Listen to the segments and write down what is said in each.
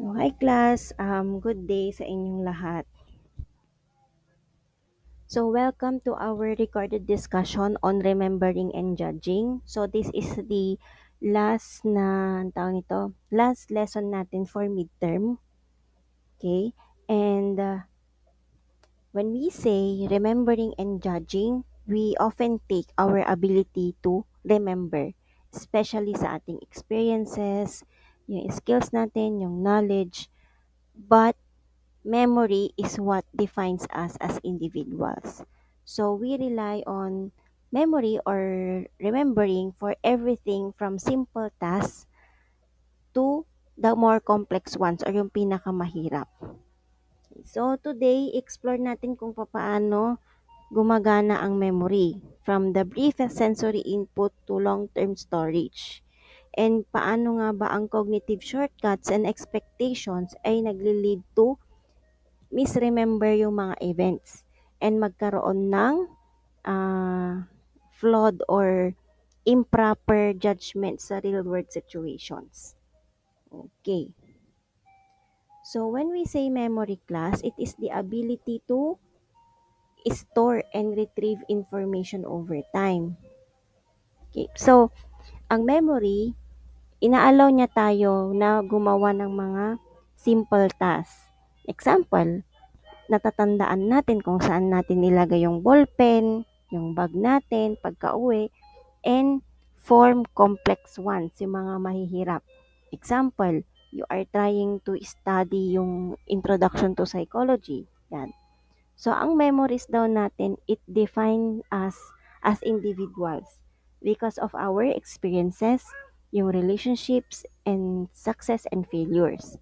Hi class, good day sa inyong lahat. So welcome to our recorded discussion on remembering and judging. So this is the last lesson natin for midterm. Okay? And when we say remembering and judging, we often take our ability to remember, especially sa ating experiences, yung skills natin, yung knowledge, but memory is what defines us as individuals. So we rely on memory or remembering for everything from simple tasks to the more complex ones or yung pinakamahirap. So today, explore natin kung paano gumagana ang memory from the briefest sensory input to long-term storage. And paano nga ba ang cognitive shortcuts and expectations ay nagli-lead to misremember yung mga events and magkaroon ng flawed or improper judgment sa real world situations. Okay. So when we say memory class, it is the ability to store and retrieve information over time. Okay. So, ang memory, inaalaw niya tayo na gumawa ng mga simple tasks. Example, natatandaan natin kung saan natin nilagay yung ballpen, yung bag natin pagka-uwi, and form complex ones, yung mga mahihirap. Example, you are trying to study yung introduction to psychology. Yan. So, ang memories daw natin, it define us as individuals because of our experiences, yung relationships, and success and failures.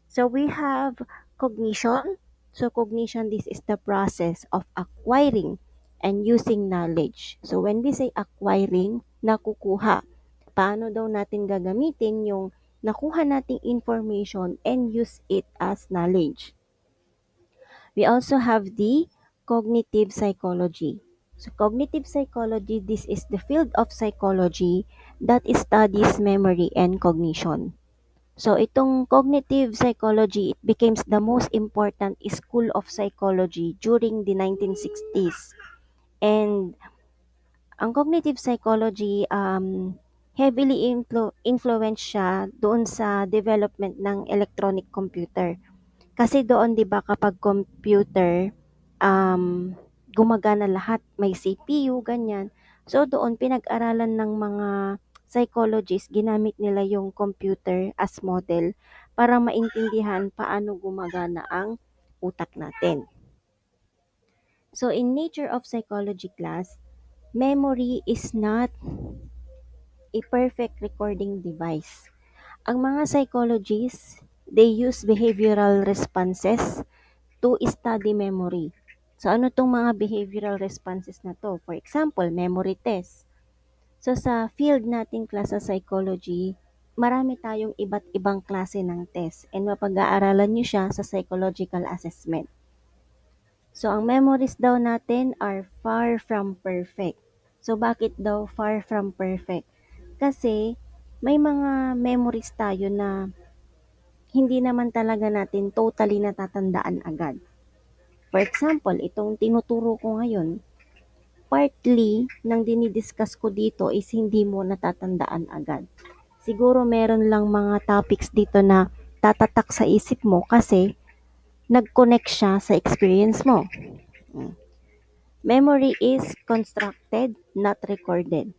So we have cognition. So cognition, this is the process of acquiring and using knowledge. So when we say acquiring, nakukuha. Paano daw natin gagamitin yung nakuha nating information and use it as knowledge. We also have the cognitive psychology. So cognitive psychology, this is the field of psychology that studies memory and cognition. So itong cognitive psychology, it becomes the most important school of psychology during the 1960s. And ang cognitive psychology, heavily influenced siya doon sa development ng electronic computer. Kasi doon, di ba, kapag computer, gumagana lahat, may CPU, ganyan. So doon, pinag-aralan ng mga psychologists, ginamit nila yung computer as model para maintindihan paano gumagana ang utak natin. So in nature of psychology class, memory is not a perfect recording device. Ang mga psychologists, they use behavioral responses to study memory. So ano tong mga behavioral responses na to? For example, memory test. So sa field nating class sa psychology, marami tayong iba't ibang klase ng test and mapag-aaralan nyo siya sa psychological assessment. So ang memories daw natin are far from perfect. So bakit daw far from perfect? Kasi may mga memories tayo na hindi naman talaga natin totally natatandaan agad. For example, itong tinuturo ko ngayon, partly ng dinidiscuss ko dito is hindi mo natatandaan agad. Siguro meron lang mga topics dito na tatatak sa isip mo kasi nag-connect siya sa experience mo. Memory is constructed, not recorded.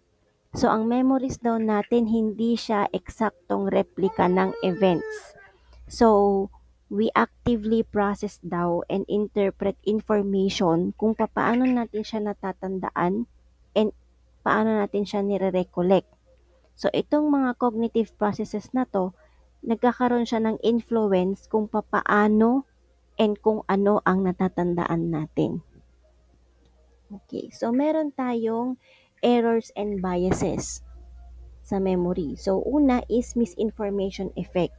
So, ang memories daw natin, hindi siya eksaktong replika ng events. So, we actively process daw and interpret information kung paano natin siya natatandaan and paano natin siya nire-recollect. So, itong mga cognitive processes na to, nagkakaroon siya ng influence kung paano and kung ano ang natatandaan natin. Okay, so meron tayong errors and biases sa memory. So, una is misinformation effect.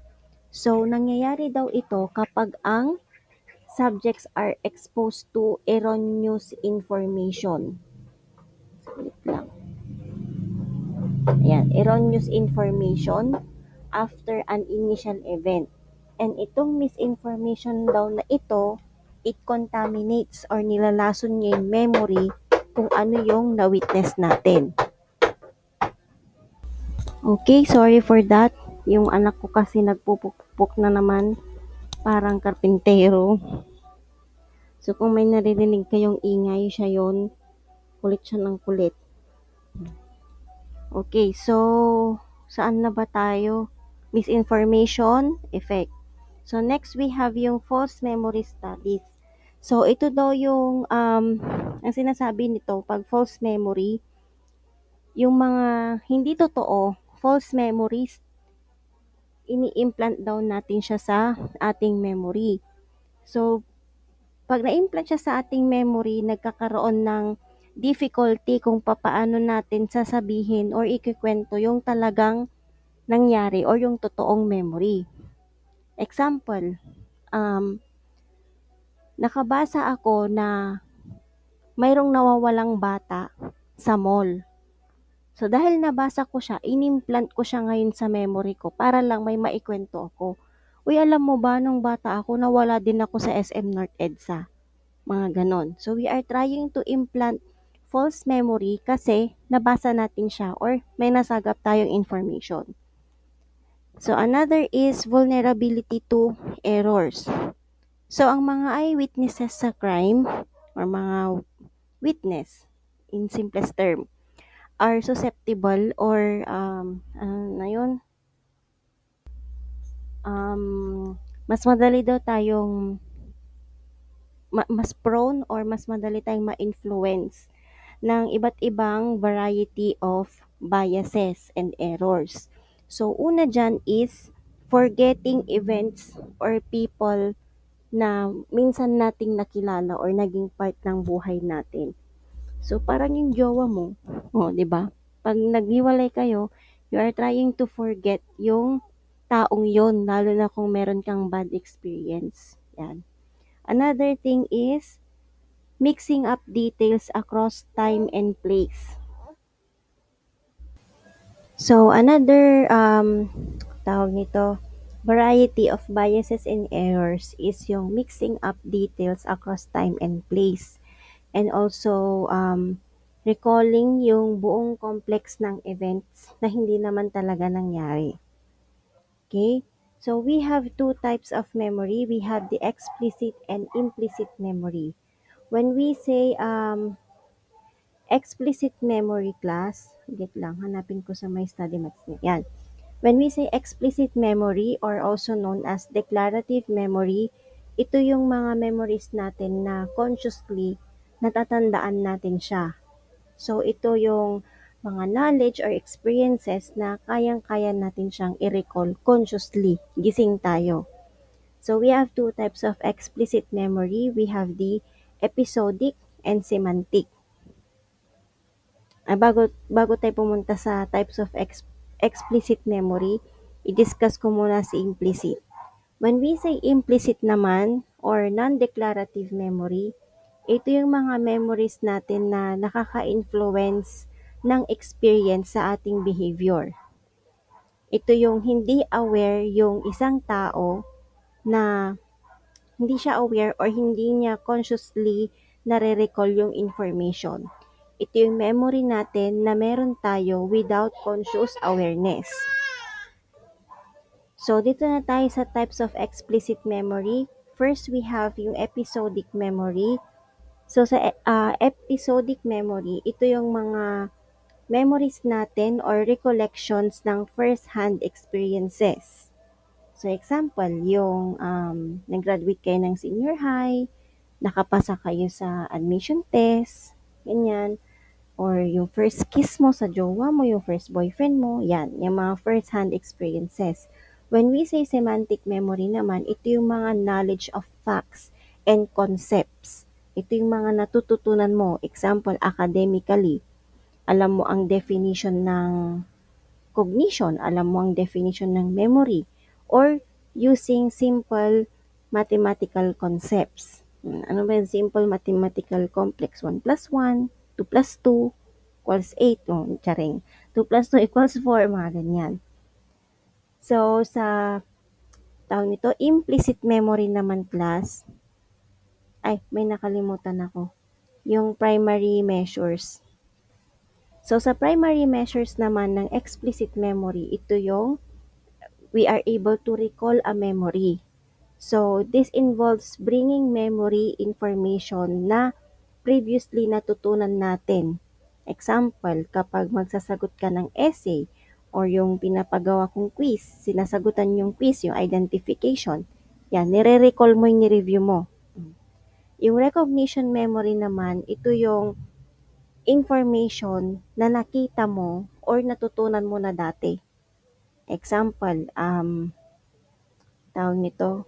So, nangyayari daw ito kapag ang subjects are exposed to erroneous information. Wait lang. Ayan, erroneous information after an initial event. And itong misinformation daw na ito, it contaminates or nilalason niya yung memory kung ano yung na-witness natin. Okay, sorry for that. Yung anak ko kasi nagpupukpok na naman, parang karpintero. So kung may naririnig kayong ingay, siya yon, kulit siya ng kulit. Okay, so saan na ba tayo? Misinformation, effect. So next we have yung false memory studies. So ito daw yung ang sinasabi nito pag false memory, yung mga hindi totoo, false memories, ini-implant daw natin siya sa ating memory. So pag na-implant siya sa ating memory, nagkakaroon ng difficulty kung papaano natin sasabihin or ikikwento yung talagang nangyari or yung totoong memory. Example, nakabasa ako na mayroong nawawalang bata sa mall. So dahil nabasa ko siya, inimplant ko siya ngayon sa memory ko para lang may maikwento ako. Uy, alam mo ba, nung bata ako, nawala din ako sa SM North EDSA. Mga ganon. So we are trying to implant false memory kasi nabasa natin siya or may nasagap tayong information. So another is vulnerability to errors. So ang mga eyewitnesses sa crime or mga witness in simplest term are susceptible or ano na yun, mas madali daw tayong mas prone or mas madali tayong ma-influence ng iba't ibang variety of biases and errors. So, una dyan is forgetting events or people na minsan nating nakilala or naging part ng buhay natin. So, parang yung jowa mo, di ba? Pag naghiwalay kayo, you are trying to forget yung taong yon, lalo na kung meron kang bad experience. Yan. Another thing is mixing up details across time and place. So, another tawag nito, variety of biases and errors is yung mixing up details across time and place. And also, recalling yung buong complex ng events na hindi naman talaga nangyari. Okay? So, we have two types of memory. We have the explicit and implicit memory. When we say explicit memory class, wait lang, hanapin ko sa my study maps niya. Yan. When we say explicit memory or also known as declarative memory, ito yung mga memories natin na consciously natatandaan natin siya. So, ito yung mga knowledge or experiences na kayang-kaya natin siyang i-recall consciously. Gising tayo. So, we have two types of explicit memory. We have the episodic and semantic. Bago tayo pumunta sa types of explicit memory, i-discuss ko muna si implicit. When we say implicit naman or non-declarative memory, ito yung mga memories natin na nakaka-influence ng experience sa ating behavior. Ito yung hindi aware yung isang tao na hindi siya aware or hindi niya consciously nare-recall yung information. Ito yung memory natin na meron tayo without conscious awareness. So, dito na tayo sa types of explicit memory. First, we have yung episodic memory. So, sa episodic memory, ito yung mga memories natin or recollections ng first-hand experiences. So, example, yung nag-graduate kayo ng senior high, nakapasa kayo sa admission test, ganyan, or yung first kiss mo sa jowa mo, yung first boyfriend mo, yan, yung mga first-hand experiences. When we say semantic memory naman, ito yung mga knowledge of facts and concepts. Ito yung mga natututunan mo. Example, academically, alam mo ang definition ng cognition, alam mo ang definition ng memory, or using simple mathematical concepts. Ano ba yung simple mathematical complex? 1 plus 1, 2 plus 2 equals 8. Oh, charing. 2 plus 2 equals 4, mga ganyan. So, sa tawag nito, implicit memory naman class, ay may nakalimutan ako, yung primary measures. So sa primary measures naman ng explicit memory, ito yung we are able to recall a memory. So this involves bringing memory information na previously natutunan natin. Example, kapag magsasagot ka ng essay or yung pinapagawa kong quiz, sinasagutan yung quiz, yung identification, yan, nire-recall mo yung ni-review mo. Yung recognition memory naman, ito yung information na nakita mo or natutunan mo na dati. Example, tawag nito,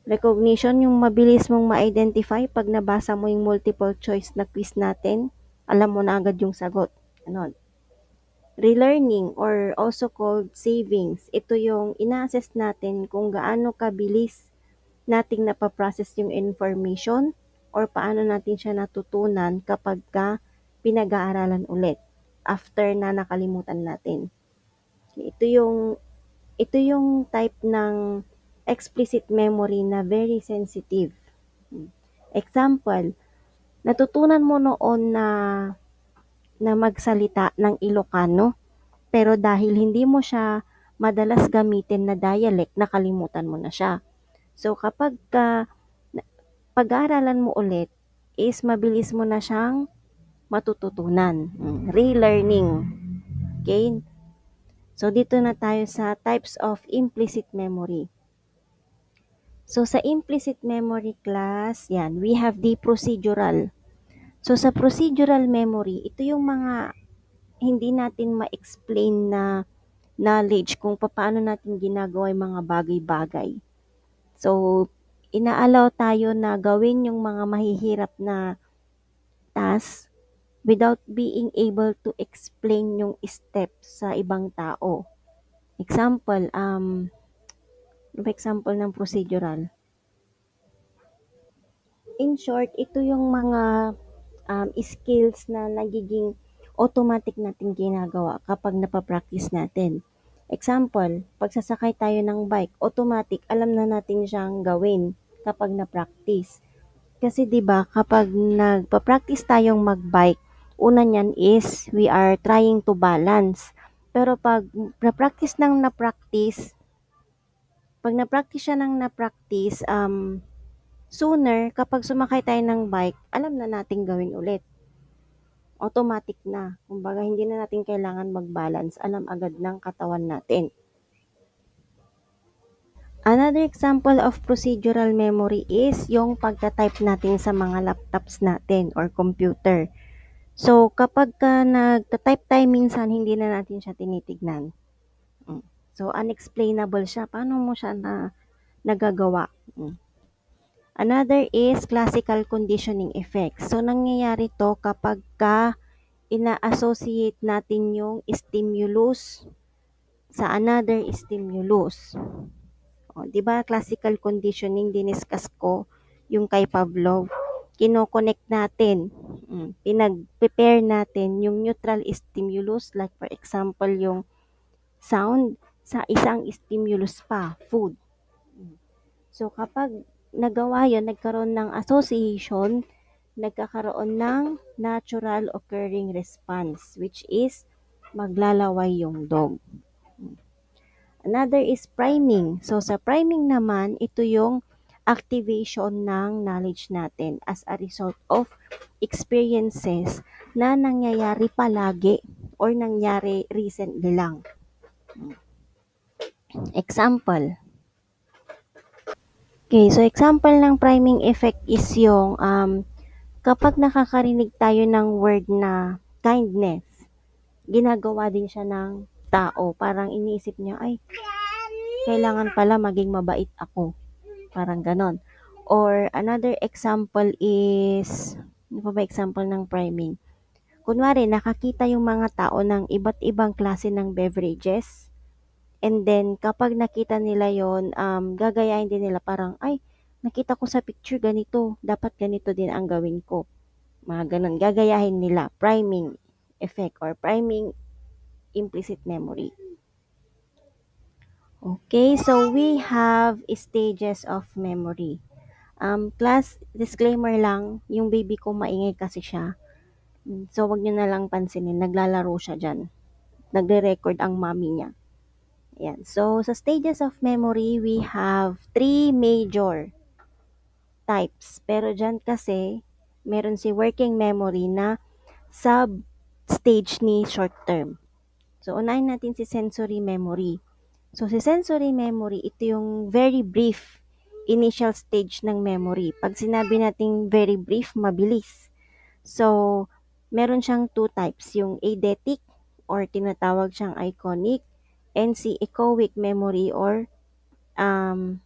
recognition, yung mabilis mong ma-identify pag nabasa mo yung multiple choice na quiz natin, alam mo na agad yung sagot. Ano? Relearning or also called savings, ito yung ina-assess natin kung gaano kabilis nating napaprocess yung information or paano natin siya natutunan kapag ka pinag-aaralan ulit after na nakalimutan natin. Ito yung type ng explicit memory na very sensitive. Example, natutunan mo noon na magsalita ng Ilocano, pero dahil hindi mo siya madalas gamitin na dialect, nakalimutan mo na siya. So kapag pag-aaralan mo ulit, is mabilis mo na siyang matututunan. Relearning. Okay? So dito na tayo sa types of implicit memory. So sa implicit memory class, yan, we have the procedural. So sa procedural memory, ito yung mga hindi natin ma-explain na knowledge kung paano natin ginagawa yung mga bagay-bagay. So, inaalaw tayo na gawin yung mga mahihirap na task without being able to explain yung steps sa ibang tao. Example, ano ba example ng procedural? In short, ito yung mga skills na nagiging automatic natin ginagawa kapag napapractice natin. Example, pagsasakay tayo ng bike, automatic, alam na natin siyang gawin kapag na-practice. Kasi 'di ba kapag nagpa-practice tayong mag-bike, una niyan is we are trying to balance. Pero pag na-practice siya ng na-practice, sooner kapag sumakay tayo ng bike, alam na nating gawin ulit. Automatic na. Kumbaga hindi na natin kailangan mag-balance, alam agad ng katawan natin. Another example of procedural memory is yung pagta-type natin sa mga laptops natin or computer. So, kapag ka nagta-type tayo minsan, hindi na natin siya tinitignan. So, unexplainable siya. Paano mo siya nagagawa? Another is classical conditioning effect. So, nangyayari to kapag ka ina-associate natin yung stimulus sa another stimulus. O, di ba classical conditioning, diniscuss ko yung kay Pavlov. Kino-connect natin, pinag-prepare natin yung neutral stimulus, like for example, yung sound, sa isang stimulus pa, food. So, kapag nagawa yun, nagkaroon ng association, nagkakaroon ng natural occurring response, which is maglalaway yung dog. Another is priming. So, sa priming naman, ito yung activation ng knowledge natin as a result of experiences na nangyayari palagi or nangyari recently lang. Example. Okay, so example ng priming effect is yung kapag nakakarinig tayo ng word na kindness, ginagawa din siya ng tao. Parang iniisip niya, ay, kailangan pala maging mabait ako. Parang ganon. Or another example is, ano pa ba example ng priming? Kunwari, nakakita yung mga tao ng iba't ibang klase ng beverages. And then, kapag nakita nila yon, gagayahin din nila parang, ay, nakita ko sa picture ganito, dapat ganito din ang gawin ko. Mga ganon, gagayahin nila. Priming effect or priming implicit memory. Okay, so we have stages of memory. Class, disclaimer lang, yung baby ko maingay kasi siya. So, wag nyo na lang pansinin, naglalaro siya dyan. Nagre-record ang mommy niya. Yan. So, sa stages of memory, we have three major types. Pero dyan kasi, meron si working memory na sub-stage ni short term. So, unahin natin si sensory memory. So, si sensory memory, ito yung very brief initial stage ng memory. Pag sinabi nating very brief, mabilis. So, meron siyang two types, yung eidetic or tinatawag siyang iconic, and si echoic memory or um,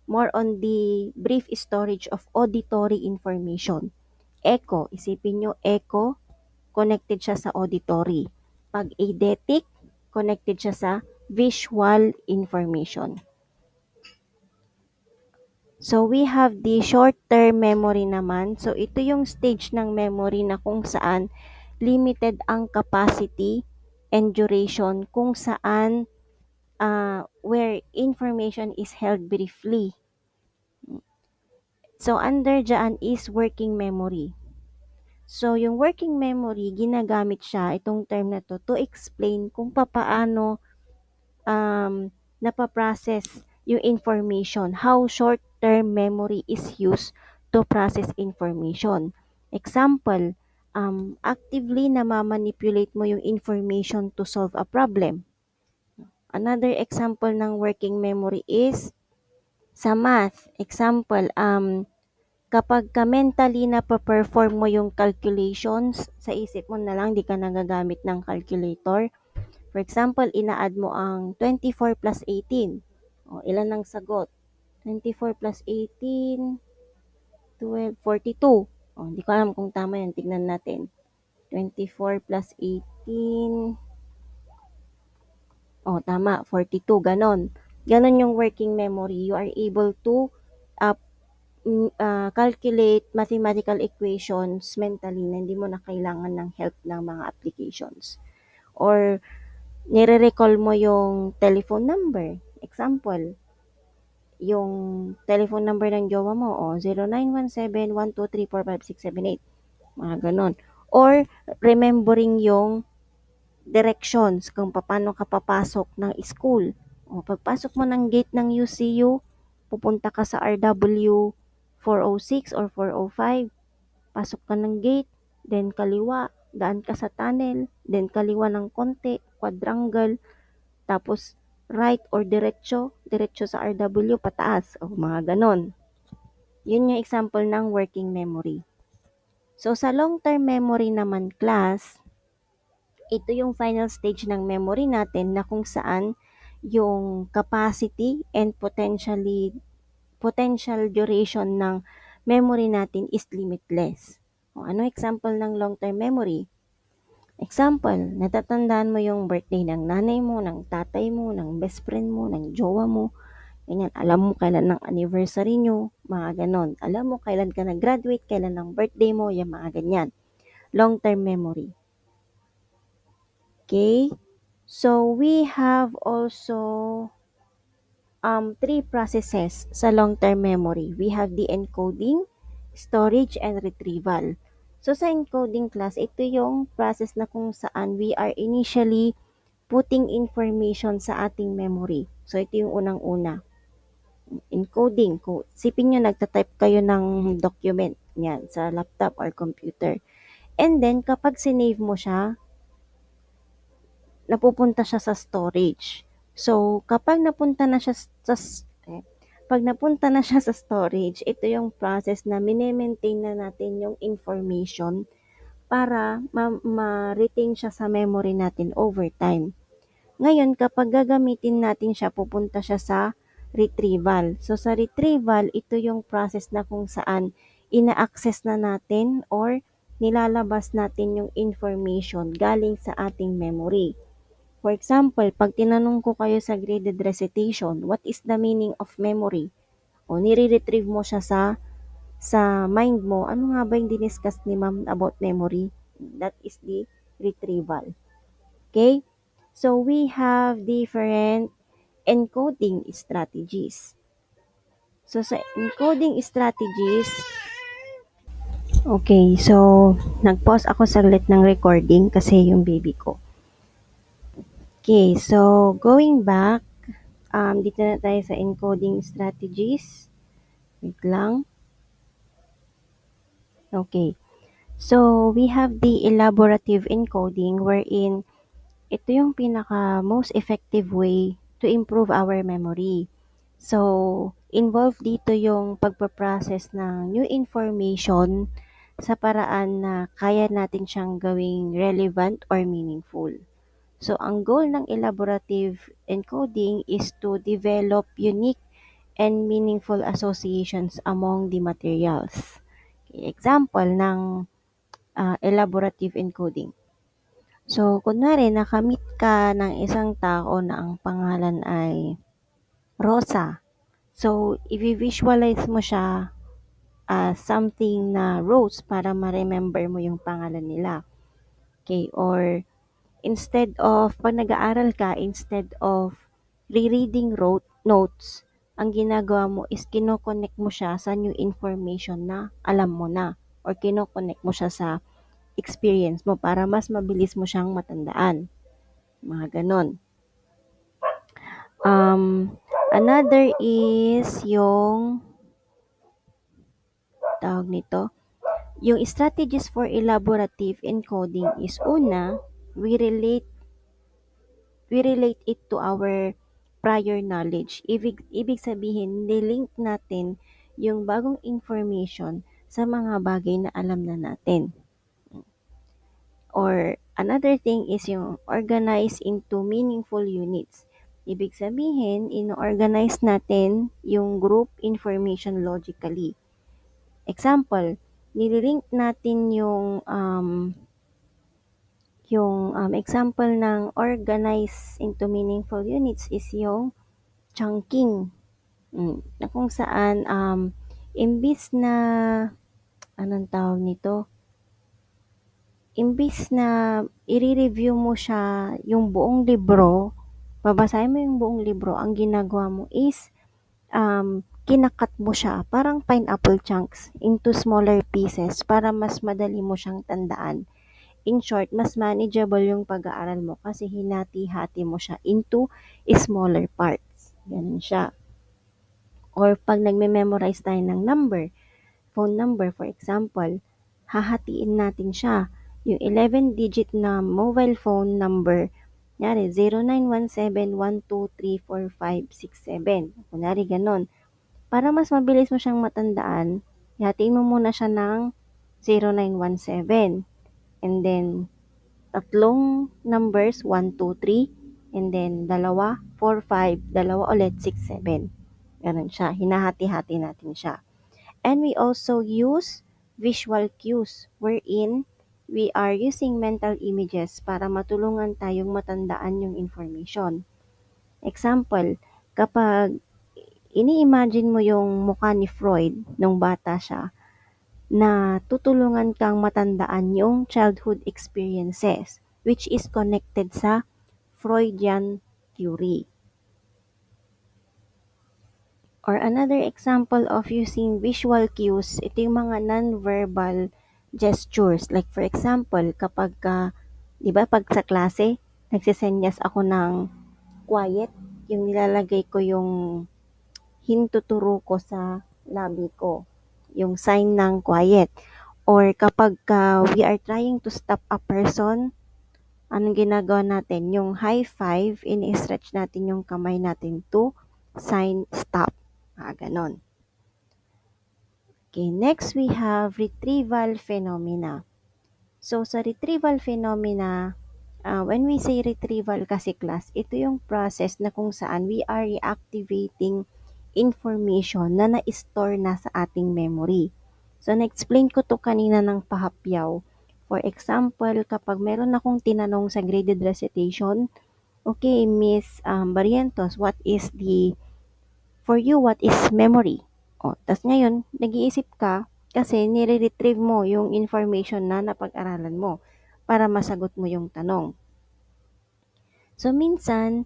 more on the brief storage of auditory information. Echo, isipin nyo, echo, connected siya sa auditory. Pag eidetic, connected siya sa visual information. So, we have the short-term memory naman. So, ito yung stage ng memory na kung saan limited ang capacity and duration, kung saan where information is held briefly. So, under dyan is working memory. So, yung working memory, ginagamit siya, itong term na to explain kung papaano napaprocess yung information, how short-term memory is used to process information. Example, actively namamanipulate mo yung information to solve a problem. Another example ng working memory is sa math. Example, kapag ka mentally na-perform mo yung calculations, sa isip mo na lang, di ka nagagamit ng calculator. For example, ina-add mo ang 24 plus 18. O, ilan ang sagot? 24 plus 18, 12, 42. O, hindi ko alam kung tama yan. Tignan natin. 24 plus 18. O, tama. 42. Ganon. Ganon yung working memory. You are able to uh, calculate mathematical equations mentally na hindi mo na kailangan ng help ng mga applications. Or, nire-recall mo yung telephone number. Example, yung telephone number ng jowa mo, 0917-123-45678. Mga ganon. Or, remembering yung directions kung paano ka papasok ng school. O, pagpasok mo ng gate ng UCU, pupunta ka sa RW 406 or 405. Pasok ka ng gate, then kaliwa, daan ka sa tunnel, then kaliwa ng konti, quadrangle, tapos right or diretso sa RW pataas, o mga ganon. Yun yung example ng working memory. So, sa long-term memory naman class, ito yung final stage ng memory natin na kung saan yung capacity and potential duration ng memory natin is limitless. O, ano example ng long-term memory? Example, natatandaan mo yung birthday ng nanay mo, ng tatay mo, ng best friend mo, ng jowa mo. Ganyan, alam mo kailan ng anniversary nyo, mga ganon. Alam mo kailan ka nag-graduate, kailan ng birthday mo, yung mga ganyan. Long-term memory. Okay? So, we have also three processes sa long-term memory. We have the encoding, storage, and retrieval. So, sa encoding class, ito yung process na kung saan we are initially putting information sa ating memory. So, ito yung unang-una. Encoding. Sipin nyo, nagtatype kayo ng document yan sa laptop or computer. And then, kapag sinave mo siya, napupunta siya sa storage. So, kapag napunta na siya pag napunta na siya sa storage, ito yung process na mini-maintain na natin yung information para ma-retain siya sa memory natin over time. Ngayon, kapag gagamitin natin siya, pupunta siya sa retrieval. So, sa retrieval, ito yung process na kung saan ina-access na natin or nilalabas natin yung information galing sa ating memory. For example, pag tinanong ko kayo sa graded recitation, what is the meaning of memory? O nire-retrieve mo siya sa mind mo, ano nga ba yung diniscuss ni ma'am about memory? That is the retrieval. Okay? So, we have different encoding strategies. So, sa encoding strategies, okay, so, nag-pause ako saglit ng recording kasi yung baby ko. Okay, so, going back, dito na tayo sa encoding strategies. Wait lang. Okay. So, we have the elaborative encoding wherein ito yung pinaka most effective way to improve our memory. So, involved dito yung pagpaprocess ng new information sa paraan na kaya natin siyang gawing relevant or meaningful. So, ang goal ng elaborative encoding is to develop unique and meaningful associations among the materials. Okay, example ng elaborative encoding. So, kunwari nakamit ka ng isang tao na ang pangalan ay Rosa. So, i-visualize mo siya as something na rose para ma-remember mo yung pangalan nila. Okay, or pag nag-aaral ka, instead of rereading notes, ang ginagawa mo is kinoconnect mo siya sa new information na alam mo na or kinoconnect mo siya sa experience mo para mas mabilis mo siyang matandaan. Mga ganon. Another is yung tawag nito, yung strategies for elaborative encoding is una, we relate it to our prior knowledge. Ibig sabihin, nilink natin yung bagong information sa mga bagay na alam na natin. Or another thing is yung organize into meaningful units. Ibig sabihin, in-organize natin yung group information logically. Example, nililink natin yung example ng organize into meaningful units is yung chunking. Na kung saan imbis na anong tawag nito? Imbis na i-review mo siya yung buong libro, babasahin mo yung buong libro, ang ginagawa mo is kinakat mo siya, parang pineapple chunks into smaller pieces para mas madali mo siyang tandaan. In short, mas manageable yung pag-aaral mo kasi hinati-hati mo siya into smaller parts. Ganun siya. Or pag nagme-memorize tayo ng phone number for example, hahatiin natin siya. Yung 11-digit na mobile phone number, kunyari 0917-123-4567. Kunyari ganon. Para mas mabilis mo siyang matandaan, hatiin mo muna siya ng 0917. And then, tatlong numbers, 1, 2, 3. And then, dalawa, 4, 5. Dalawa ulit, 6, 7. Ganon siya. Hinahati-hati natin siya. And we also use visual cues wherein we are using mental images para matulungan tayong matandaan yung information. Example, kapag ini-imagine mo yung mukha ni Freud nung bata siya, na tutulungan kang matandaan yung childhood experiences which is connected sa Freudian theory. Or another example of using visual cues, ito yung mga non-verbal gestures. Like for example, kapag di ba pag sa klase, nagsisenyas ako ng quiet, yung nilalagay ko yung hintuturo ko sa labi ko, yung sign ng quiet. Or kapag we are trying to stop a person, anong ginagawa natin? Yung high five, ini-stretch natin yung kamay natin to sign stop. Ganon. Okay, next we have retrieval phenomena. So, sa retrieval phenomena, when we say retrieval kasi class, ito yung process na kung saan we are reactivating information na na-store na sa ating memory. So, na-explain ko to kanina ng pahapyaw. For example, kapag meron akong tinanong sa graded recitation, okay, Miss Barrientos, for you, what is memory? Tas ngayon, nag-iisip ka kasi nire-retrieve mo yung information na napag-aralan mo para masagot mo yung tanong. So, minsan,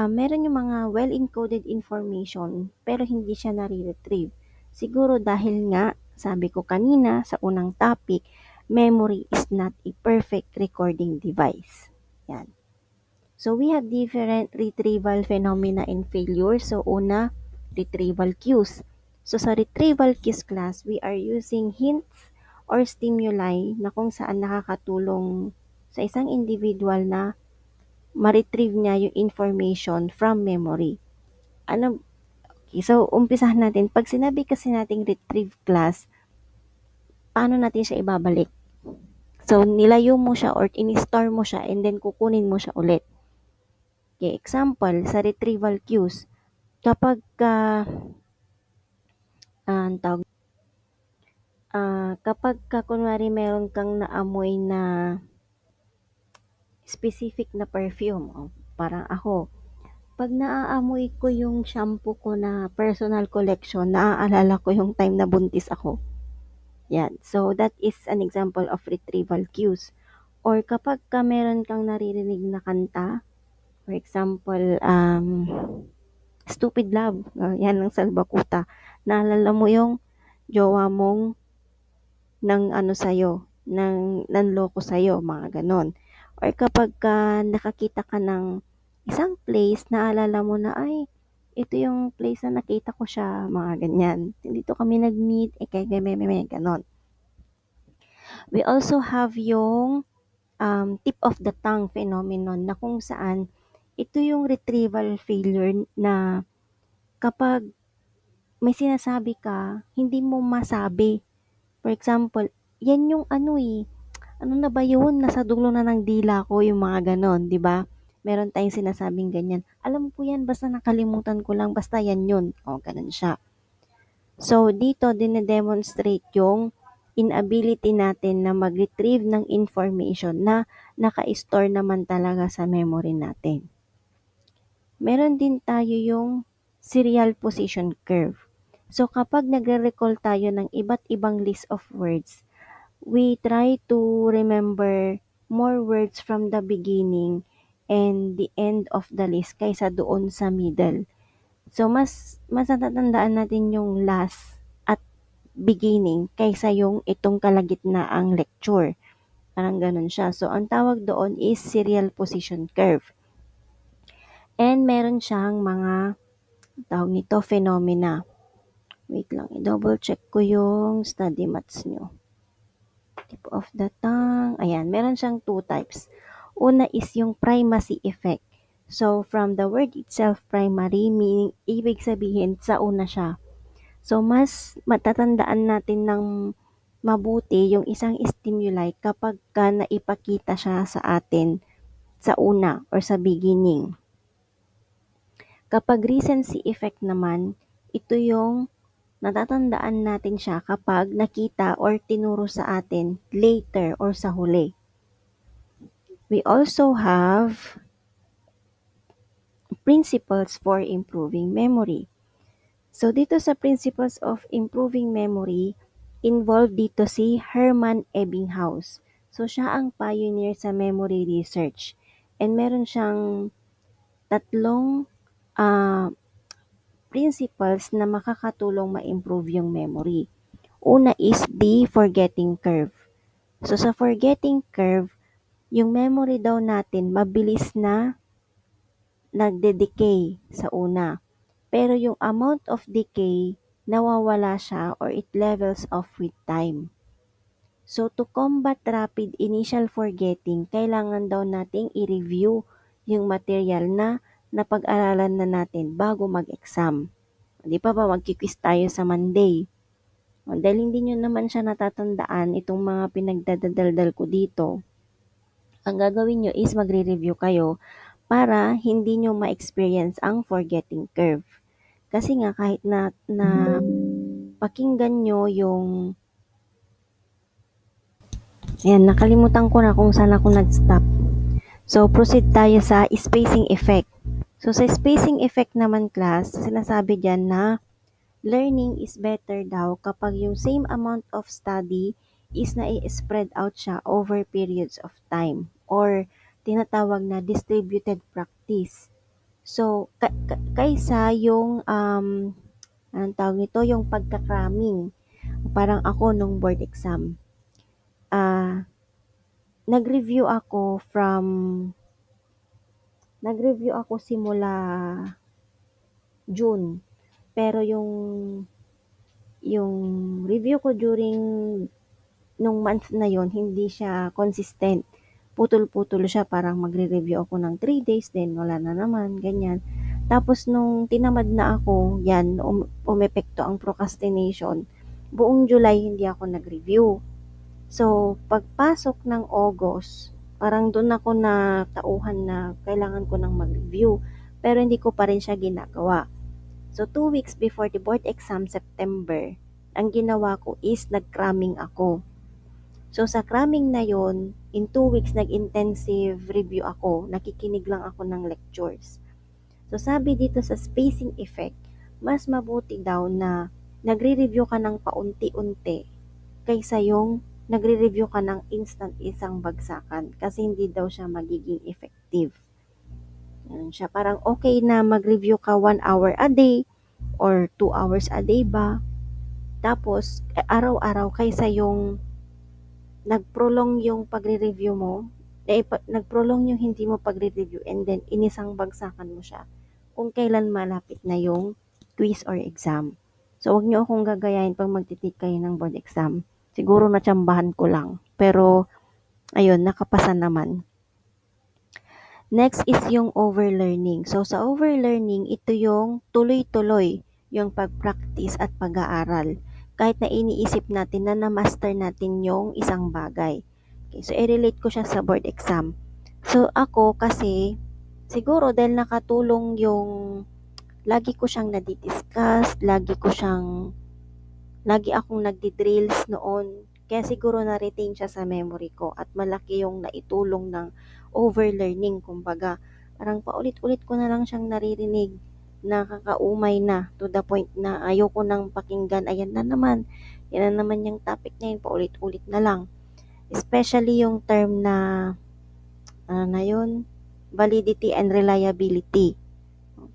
meron yung mga well-encoded information pero hindi siya nare-retrieve. Siguro dahil nga, sabi ko kanina sa unang topic, memory is not a perfect recording device. Yan. So we have different retrieval phenomena and failure. So una, retrieval cues. So sa retrieval cues class, we are using hints or stimuli na kung saan nakakatulong sa isang individual na ma-retrieve niya yung information from memory. Ano, okay, so umpisahan natin. Pag sinabi kasi nating retrieve class, paano natin siya ibabalik? So nilayo mo siya or in-store mo siya and then kukunin mo siya ulit. Okay, example, sa retrieval cues, kapag ang tawag, kapag kunwari meron kang naamoy na specific na perfume, parang ako, pag naaamoy ko yung shampoo ko na personal collection, naaalala ko yung time na buntis ako. Yan. So, that is an example of retrieval cues. Or kapag meron kang naririnig na kanta, for example, Stupid Love, yan ang Salbakuta. Naalala mo yung jowa mong ng ano sa'yo, ng nanloko sa'yo, mga ganon. Or kapag nakakita ka ng isang place, naalala mo na, ay, ito yung place na nakita ko siya, mga ganyan. Dito kami nag-meet, kaya ganon. We also have yung tip of the tongue phenomenon na kung saan ito yung retrieval failure na kapag may sinasabi ka, hindi mo masabi. For example, yan yung ano ano na ba yun? Nasa dulo na ng dila ko yung mga ganon, di ba? Meron tayong sinasabing ganyan. Alam ko yan, basta nakalimutan ko lang, basta yan yun. O, ganon siya. So, dito dinedemonstrate yung inability natin na mag-retrieve ng information na naka-store naman talaga sa memory natin. Meron din tayo yung serial position curve. So, kapag nagre-recall tayo ng iba't ibang list of words, we try to remember more words from the beginning and the end of the list kaysa doon sa middle. So, mas natatandaan natin yung last at beginning kaysa yung itong kalagitnaang lecture. Parang ganun siya. So, ang tawag doon is serial position curve. And meron siyang mga tawag nito phenomena. Wait lang, i-double check ko yung study mats nyo. Tip of the tongue. Ayan, meron siyang two types. Una is yung primacy effect. So, from the word itself, primary, meaning, ibig sabihin, sa una siya. So, mas matatandaan natin ng mabuti yung isang stimuli kapag naipakita siya sa atin sa una or sa beginning. Kapag recency effect naman, ito yung natatandaan natin siya kapag nakita or tinuro sa atin later or sa huli. We also have principles for improving memory. So, dito sa principles of improving memory, involved dito si Hermann Ebbinghaus. So, siya ang pioneer sa memory research. And meron siyang tatlong principles na makakatulong ma-improve yung memory. Una is the forgetting curve. So, sa forgetting curve, yung memory daw natin mabilis na nagde-decay sa una. Pero yung amount of decay, nawawala siya or it levels off with time. So, to combat rapid initial forgetting, kailangan daw nating i-review yung material na napag-aralan na natin bago mag-exam. Di pa ba magkikwis tayo sa Monday? Dahil hindi nyo naman siya natatandaan itong mga pinagdadaldal ko dito, ang gagawin nyo is magre-review kayo para hindi nyo ma-experience ang forgetting curve. Kasi nga kahit na pakinggan nyo yung nakalimutan ko na kung saan ako nag-stop. So, proceed tayo sa spacing effect. So, sa spacing effect naman class, sinasabi dyan na learning is better daw kapag yung same amount of study is na-spread out siya over periods of time or tinatawag na distributed practice. So, kaysa yung, anong tawag nito, yung pagka-cramming. Parang ako nung board exam, ah, nag-review ako from, nag-review ako simula June. Pero yung review ko during nung month na yon hindi siya consistent. Putol-putol siya, parang magre-review ako ng 3 days, then wala na naman, ganyan. Tapos nung tinamad na ako, yan, umepekto ang procrastination. Buong July hindi ako nag-review. So, pagpasok ng August, parang doon ako na tauhan na kailangan ko nang mag-review. Pero hindi ko pa rin siya ginagawa. So, 2 weeks before the board exam, September, ang ginawa ko is nag-cramming ako. So, sa cramming na yon, in 2 weeks, nag-intensive review ako. Nakikinig lang ako ng lectures. So, sabi dito sa spacing effect, mas mabuti daw na nagre-review ka ng paunti-unti kaysa yung nagre-review ka ng instant isang bagsakan kasi hindi daw siya magiging effective. Yan siya. Parang okay na mag-review ka 1 hour a day or 2 hours a day ba. Tapos, araw-araw kaysa yung nag-prolong yung pagre-review mo, nag-prolong yung hindi mo pagre-review and then inisang bagsakan mo siya kung kailan malapit na yung quiz or exam. So, wag niyo akong gagayahin pag magtitake kayo ng board exam. Siguro natsambahan ko lang. Pero, ayun, nakapasa naman. Next is yung overlearning. So, sa overlearning, ito yung tuloy-tuloy yung pag-practice at pag-aaral. Kahit na iniisip natin na na-master natin yung isang bagay. Okay, so, i-relate ko siya sa board exam. So, ako kasi, siguro dahil nakatulong yung lagi ko siyang nadidiscuss, lagi akong nagdi-drills noon. Kaya siguro na-retain siya sa memory ko at malaki yung naitulong ng overlearning. Kumbaga, parang paulit-ulit ko na lang siyang naririnig, nakakaumay na to the point na ayoko nang pakinggan. Ayan na naman, yan na naman yung topic na yun, paulit-ulit na lang. Especially yung term na, ano na yun, validity and reliability.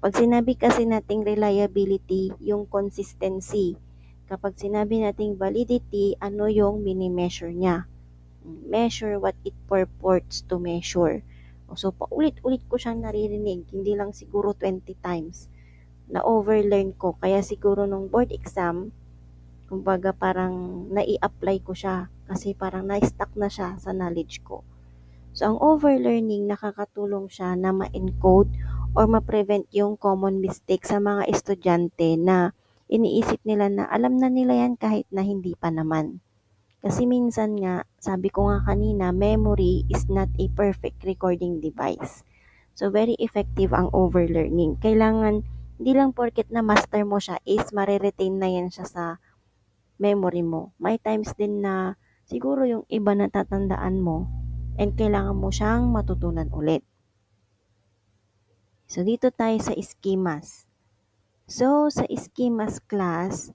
Pag sinabi kasi nating reliability, yung consistency. Kapag sinabi nating validity, ano yung mini-measure niya? Measure what it purports to measure. So, paulit-ulit ko siyang naririnig, hindi lang siguro 20 times na overlearn ko. Kaya siguro nung board exam, kumbaga parang nai-apply ko siya kasi parang na-stuck na siya sa knowledge ko. So, ang overlearning, nakakatulong siya na ma-encode or ma-prevent yung common mistake sa mga estudyante na iniisip nila na alam na nila yan kahit na hindi pa naman. Kasi minsan nga, sabi ko nga kanina, memory is not a perfect recording device. So, very effective ang overlearning. Kailangan, hindi lang porket na master mo siya is mariretain na yan siya sa memory mo. May times din na siguro yung iba na tatandaan mo and kailangan mo siyang matutunan ulit. So, dito tayo sa schemas. So, sa schemas class,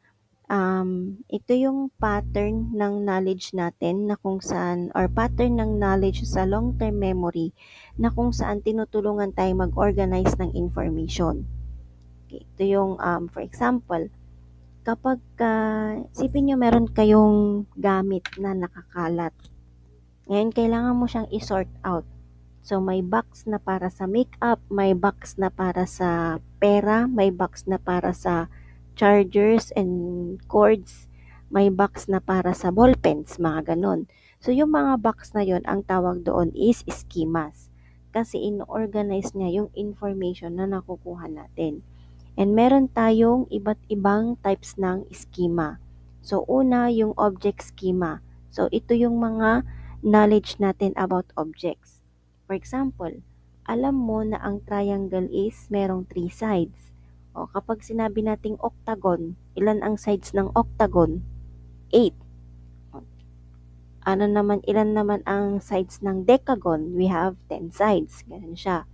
ito yung pattern ng knowledge natin na kung saan, or pattern ng knowledge sa long-term memory na kung saan tinutulungan tayo mag-organize ng information. Okay, ito yung, for example, kapag, sipin nyo meron kayong gamit na nakakalat. Ngayon, kailangan mo siyang i-sort out. So, may box na para sa makeup, may box na para sa pera, may box na para sa chargers and cords, may box na para sa ballpens, mga ganon. So, yung mga box na yon ang tawag doon is schemas. Kasi in-organize niya yung information na nakukuha natin. And meron tayong iba't ibang types ng schema. So, una, yung object schema. So, ito yung mga knowledge natin about objects. For example, alam mo na ang triangle is merong 3 sides. O, kapag sinabi nating octagon, ilan ang sides ng octagon? 8. Ilan naman ang sides ng decagon? We have 10 sides. Ganun siya.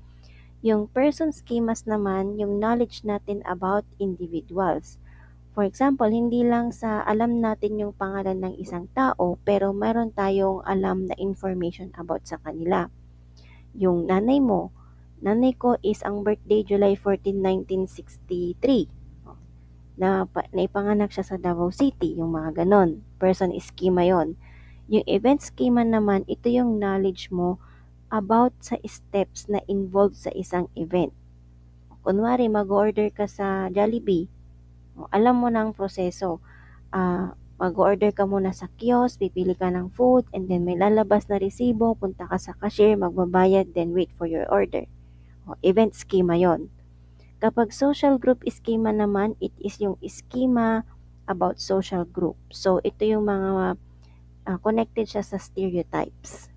Yung person schemas naman, yung knowledge natin about individuals. For example, hindi lang sa alam natin yung pangalan ng isang tao, pero meron tayong alam na information about sa kanila. Yung nanay mo, nanay ko is ang birthday July 14, 1963. Naipanganak siya sa Davao City, yung mga ganon. Person schema yon. Yung event schema naman, ito yung knowledge mo about sa steps na involved sa isang event. Kunwari, mag-order ka sa Jollibee, alam mo na ang proseso. Mag-order ka muna sa kiosk, pipili ka ng food, and then may lalabas na resibo, punta ka sa cashier, magbabayad, then wait for your order. Event schema yon. Kapag social group schema naman, it is yung schema about social group. So, ito yung mga connected siya sa stereotypes.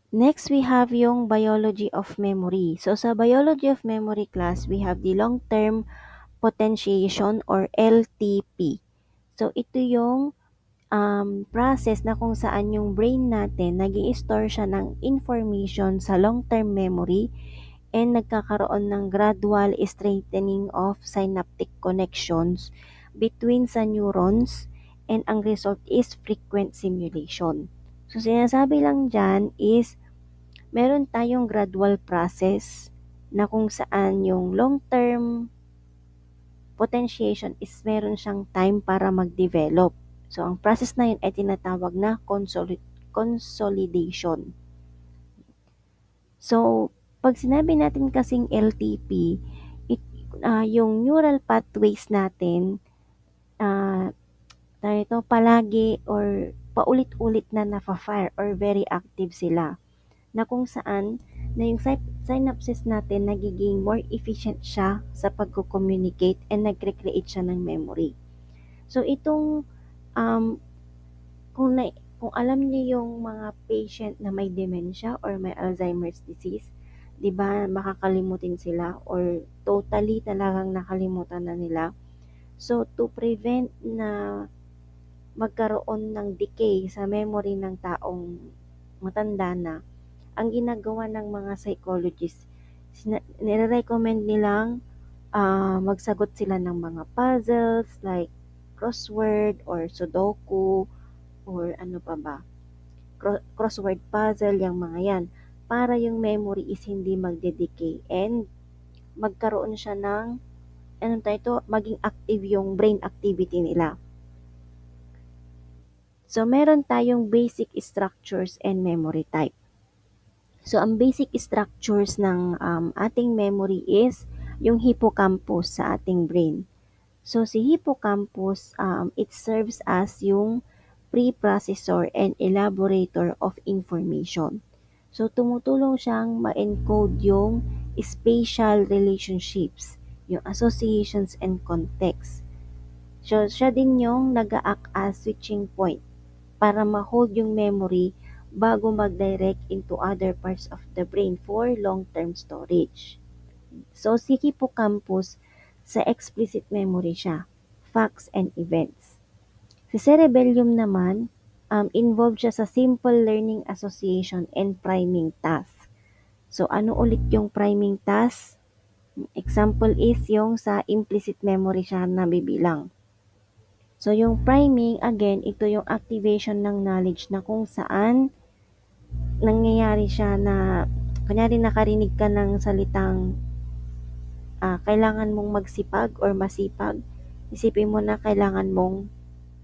Next, we have yung biology of memory. So, sa biology of memory class, we have the long-term potentiation or LTP. So, ito yung process na kung saan yung brain natin nag-i-store siya ng information sa long-term memory and nagkakaroon ng gradual strengthening of synaptic connections between sa neurons, and ang result is frequent simulation. So, sinasabi lang dyan is meron tayong gradual process na kung saan yung long-term potentiation is meron siyang time para mag-develop. So, ang process na yun ay tinatawag na consolidation. So, pag sinabi natin kasing LTP, yung neural pathways natin, ito palagi or paulit-ulit na nafa-fire or very active sila. Na kung saan, na yung synapses natin nagiging more efficient siya sa pagko-communicate and nagre-create siya ng memory. So, itong um, kung, na, kung alam niyo yung mga patient na may dementia or may Alzheimer's disease, 'di ba, makakalimutin sila or totally talagang nakalimutan na nila. So to prevent na magkaroon ng decay sa memory ng taong matanda na, ang ginagawa ng mga psychologists, nire-recommend nilang magsagot sila ng mga puzzles like crossword or sudoku or ano pa ba, crossword puzzle, yung mga yan, para yung memory is hindi magde-decay and magkaroon siya ng, anong tayo ito, maging active yung brain activity nila. So, meron tayong basic structures and memory type. So, ang basic structures ng ating memory is yung hippocampus sa ating brain. So, si hippocampus, it serves as yung preprocessor and elaborator of information. So, tumutulong siyang ma-encode yung spatial relationships, yung associations and context. So, siya din yung nag-act as switching point para ma-hold yung memory bago mag-direct into other parts of the brain for long-term storage. So, si hippocampus, sa explicit memory siya, facts and events. Si cerebellum naman, involved siya sa simple learning association and priming task. So, ano ulit yung priming task? Example is yung sa implicit memory siya nabibilang. So, yung priming, again, ito yung activation ng knowledge na kung saan nangyayari siya na, kunyari nakarinig ka ng salitang kailangan mong magsipag or masipag, isipin mo na kailangan mong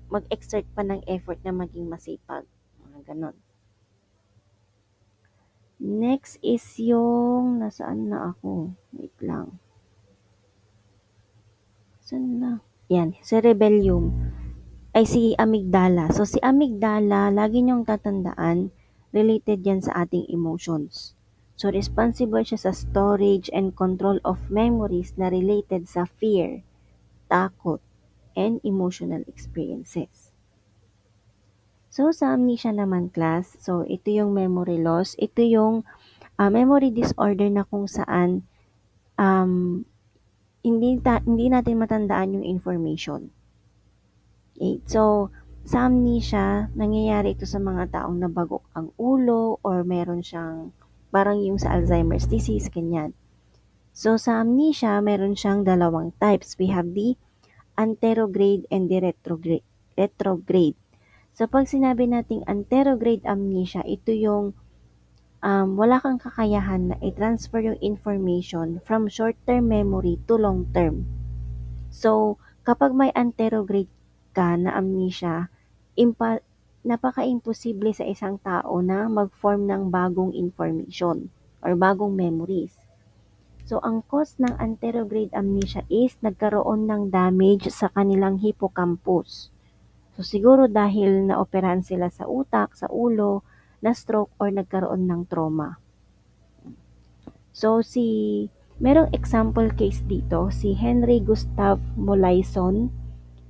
mag-exert pa ng effort na maging masipag. Mga ganon. Next is yung, nasaan na ako? Wait lang. Saan na? Yan, cerebellum. Ay si amygdala. So si amygdala, lagi niyong tatandaan, related yan sa ating emotions. So responsible siya sa storage and control of memories na related sa fear, takot, and emotional experiences. So sa amnesia naman class, so ito yung memory loss, ito yung memory disorder na kung saan hindi natin matandaan yung information. Okay? So, sa amnesia, nangyayari ito sa mga taong nabagok ang ulo or meron siyang parang yung sa Alzheimer's disease, ganyan. So, sa amnesia, meron siyang dalawang types. We have the anterograde and the retrograde. So, pag sinabi nating anterograde amnesia, ito yung wala kang kakayahan na i-transfer yung information from short-term memory to long-term. So, kapag may anterograde ka na amnesia, napaka-imposible sa isang tao na mag-form ng bagong information or bagong memories. So, ang cause ng anterograde amnesia is nagkaroon ng damage sa kanilang hippocampus. So, siguro dahil naoperahan sila sa utak, sa ulo, na-stroke or nagkaroon ng trauma. So, merong example case dito, si Henry Gustav Molaison.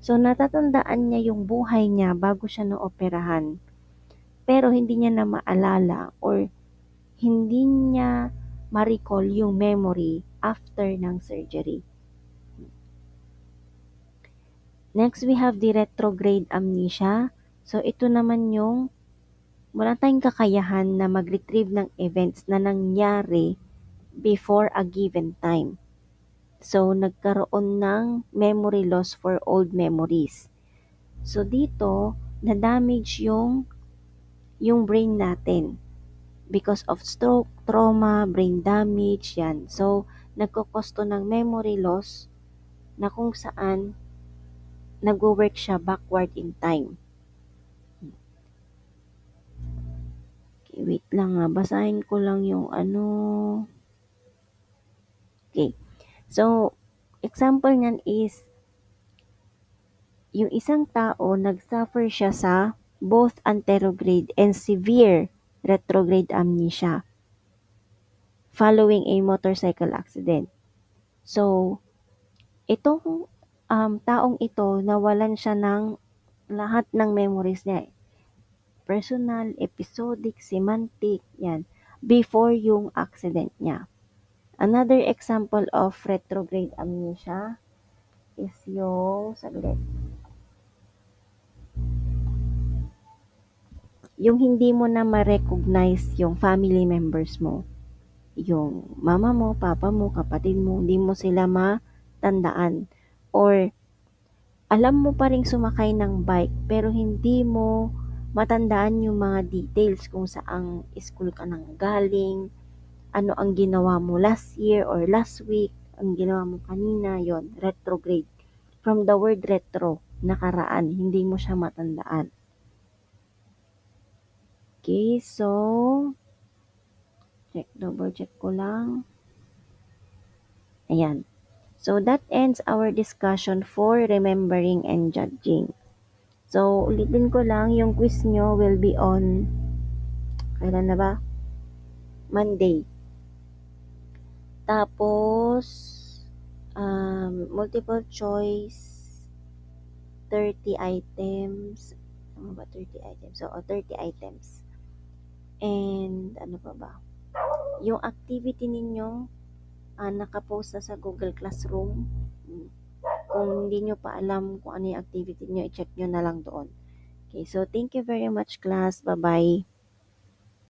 So, natatandaan niya yung buhay niya bago siya naoperahan. Pero hindi niya na maalala or hindi niya ma-recall yung memory after ng surgery. Next, we have the retrograde amnesia. So, ito naman yung wala tayong kakayahan na mag-retrieve ng events na nangyari before a given time. So, nagkaroon ng memory loss for old memories. So, dito, na-damage yung brain natin because of stroke, trauma, brain damage, yan. So, nagkokosto ng memory loss na kung saan nag-work siya backward in time. Okay, wait lang basahin ko lang yung ano. Okay, so, example niyan is, yung isang tao, nag-suffer siya sa both anterograde and severe retrograde amnesia following a motorcycle accident. So, itong taong ito, nawalan siya ng lahat ng memories niya. Personal, episodic, semantic, yan, before yung accident niya. Another example of retrograde amnesia is yung hindi mo na ma-recognize yung family members mo. Yung mama mo, papa mo, kapatid mo, hindi mo sila matandaan. Or alam mo pa ring sumakay ng bike pero hindi mo matandaan yung mga details kung saang school ka nang galing, ano ang ginawa mo last year or last week, ang ginawa mo kanina, yon retrograde. From the word retro, nakaraan, hindi mo siya matandaan. Okay, so double check ko lang. Ayan. So that ends our discussion for remembering and judging. So, ulitin ko lang, yung quiz nyo will be on, kailan na ba? Monday. Tapos, multiple choice, 30 items. Ano ba 30 items? So, 30 items. And, ano pa ba? Yung activity ninyo, nakapost na sa Google Classroom. Kung hindi nyo pa alam kung ano yung activity nyo, i-check nyo na lang doon. Okay, so thank you very much class. Bye-bye.